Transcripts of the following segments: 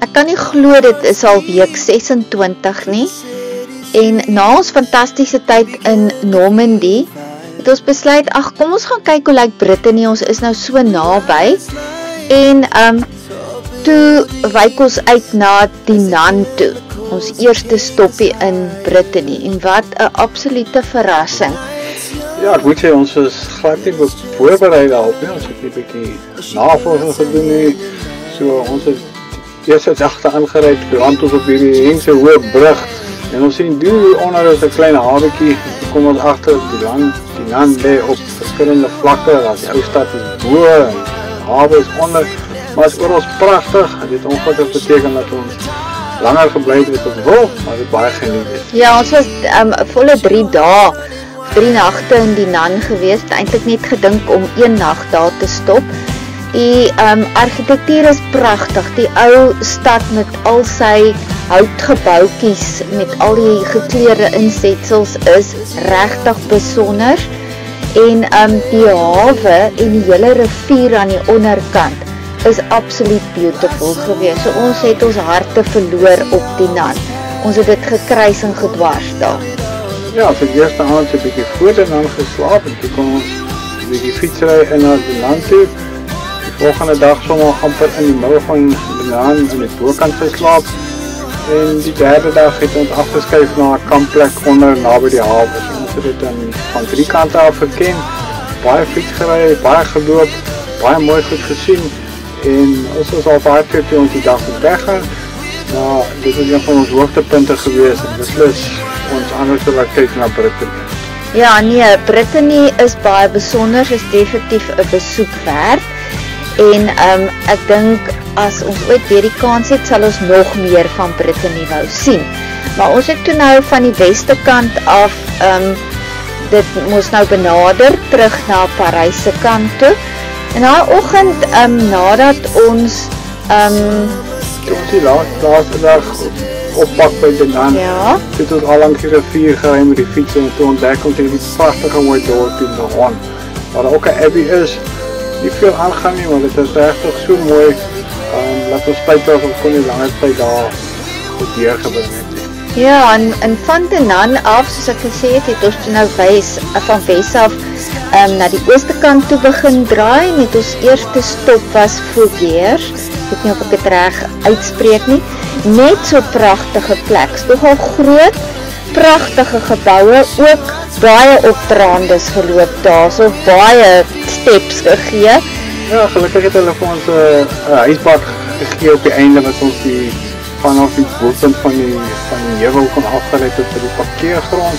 Ek kan nie glo dit is al week 26 nie. En na ons fantastiese tyd in Normandy, het ons besluit, ag kom ons gaan kyk hoe lyk Brittany, ons is nou so naby. En toe wyk ons uit na Dinan toe, ons eerste stoppie in Brittany. En wat 'n absolute verrassing. Ja, ek moet sê, ons is glad nie voorberei daarop nie. Ons het nie 'n bietjie navorsing gedoen nie. So ons het eerste dagte aangery, land ons op hierdie Hengse hoë brug. En ons sien onder is 'n klein hawetjie. Kom ons agter die land lê op verskillende vlakke. Daar's die ou stad is bo en die hawe is onder. Maar is oral pragtig. Dit ongelukkig beteken dat ons langer gebly het wat ons wil, maar dit baie geniet het. Ja, ons was volle 3 dae, 3 nagte in Dinan gewees. Eintlik net gedink om 1 nag daar te stop. Die argitektuur is pragtig. Die ou stad met al sy houtgebouetjies met al die gekleurde insetsels is regtig besonder. En die hawe en die hele rivier aan die onderkant is absoluut beautiful gewees. So ons het ons harte verloor op Dinan. Ons het dit gekruis en gedwars daar. Ja, vir die eerste aand 'n bietjie voor Dinan geslaap en toe kon ons 'n bietjie fietsry in na Dinan toe. Die volgende dag sommer amper in die middel van Dinan in die bokant geslaap. En die derde dag het ons afgeskuif na 'n kampplek onder naby die hawe. So ons het dit van 3 kante af geken. Baie fiets gery, baie geloop, baie mooi goed gesien. En ons was al hardloop toe ons die dag weggaan. Nou, dit is een van ons hoogtepunte gewees en beslis ons anders wil kyk na Brittany. Ja, nee, Brittany is baie besonder, is definitief 'n besoek werd. En ek dink as ons ooit weer die kans het, sal ons nog meer van Brittany wou sien. Maar ons het toe nou van die weste kant af dit moes nou benader terug na Parys se kant toe. En daai oggend nadat ons die laaste dag oppak by Dinan, het ons al langs die rivier gery met die fiets en toe ontdek ons hierdie pragtige mooi dorpie Nohant, waar daar ook 'n abbey is. Nie veel aangaan nie, maar dit is regtig so mooi. Laat ons spyt was, ons kon nie langer tyd daar goed deurgebring het. Ja, en van Dinan af, soos ek gesê het ons toe nou van wes af na die ooste kant toe begin draai. Met ons eerste stop was Fougères. Ek weet nie of ek dit reg uitspreek nie. Net so pragtige plek, nogal groot, pragtige geboue, ook baie opdraandes geloop daar, so baie steps gegee. Ja, gelukkig het hulle vir ons 'n huisbad gegee op die einde wat ons vanaf die bopunt van die heuwel kon afgery tot by die parkeergrond.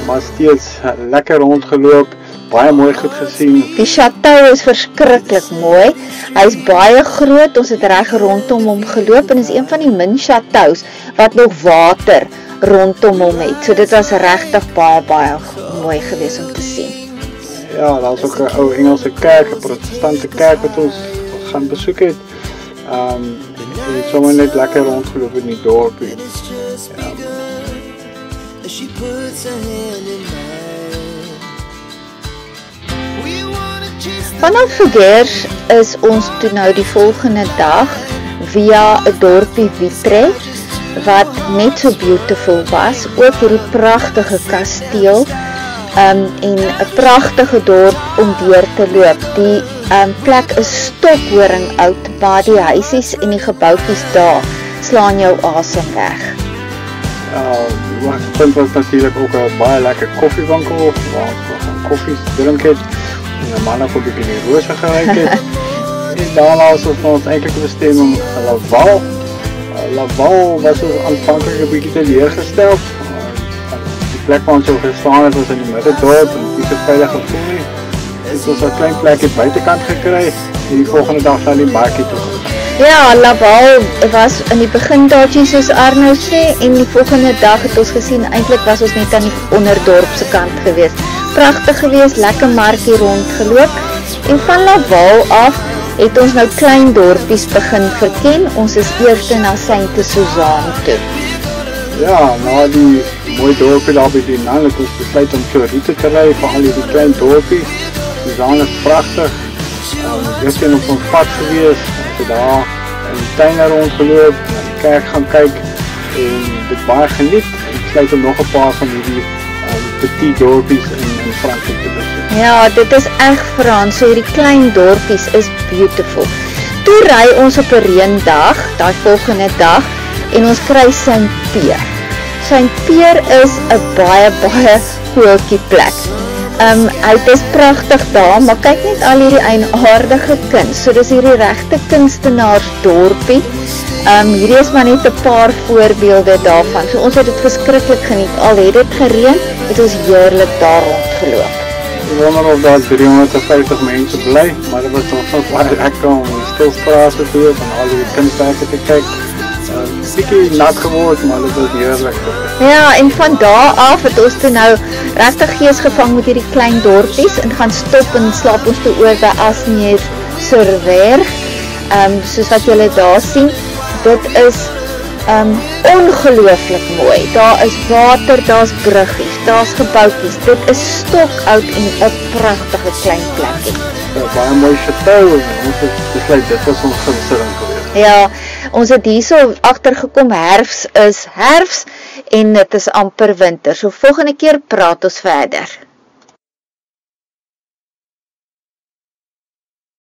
Maar steeds lekker rondgeloop, baie mooi goed gesien. Die chateau is verskriklik mooi. Hy's baie groot, ons het reg rondom hom geloop en is een van die min chateaus wat nog water rondom hom het. So dit was regtig baie mooi geweest om te sien. Ja, daar's ook 'n ou Engelse kerk, 'n protestante kerk wat ons gaan besoek het. En sommer net lekker rondgeloop in die dorp. Ja. Vanaf Fougères is ons toe nou die volgende dag via 'n dorpie Vitré wat net so beautiful was, ook hierdie pragtige kasteel en 'n pragtige dorp om deur te loop. Die plek is stokhoring oud, maar die huisies en die gebouetjies daar slaan jou asem weg. Dit was natuurlijk ook 'n baie lekker koffiewinkel waar ons gaan koffies drink het en 'n man op 'n bietjie die rose geryk het. En daarna is ons eintlik bestemming Laval. Laval was ons aanvanklik 'n bietjie teleurgestel. Die plek waar ons so gestaan het was in die middendorp en nie so veilig gevoel nie. Dus ons 'n klein plekkie buitekant gekry en die volgende dag na die markie toe gegaan. Ja, Laval was in die begin daartjie soos Arno sê en die volgende dag het ons gesien, eintlik was ons net aan die onderdorpse kant gewees. Pragtig gewees, lekker markie rondgeloop en van Laval af het ons nou klein dorpies begin verken. Ons is eers na Sainte-Suzanne toe. Ja, na die mooi dorpie daar by Dinan het ons besluit om so roete te ry vir al die klein dorpies. Suzanne is pragtig. Ons het op ons pad gewees, ons het daar in die tuine rondgeloop, na die kerk gaan kyk en dit baie geniet. En sluit om nog 'n paar van hierdie petit dorpies in Frankryk te besoek. Ja, dit is reg Frans, so hierdie klein dorpies is beautiful. Toe ry ons op 'n reëndag, daai volgende dag, en ons kry Saint-Pierre. Saint-Pierre is 'n baie goeie plek. Hy is pragtig daar, maar kyk net al hierdie eienaardige kuns. So dis hierdie regte kunstenaarsdorpie. Hierdie is maar net 'n paar voorbeelde daarvan. So ons het dit verskriklik geniet. Al het dit gereën, het ons heerlik daar rondgeloop. Ek wonder of daar 350 mense bly, maar dit was nog baie lekker om die stilstrate te loop en al die kunstwerke te kyk. Bietjie nat geword, maar dit was heerlik. Ja, en van daar af het ons toe nou regtig gees gevang met hierdie klein dorpies en gaan stop en slaap ons toe oor by Asnières-sur-Ver. Soos wat julle daar sien, dit is ongelooflik mooi. Daar is water, daar's bruggies, daar's gebouetjies. Dit is stokoud en 'n pragtige klein plekkie. Baie mooi chateau en ons het besluit dit was ons gunsteling geweest. Ja, ons het hierso agtergekom herfs is herfs en dit is amper winter. So volgende keer praat ons verder.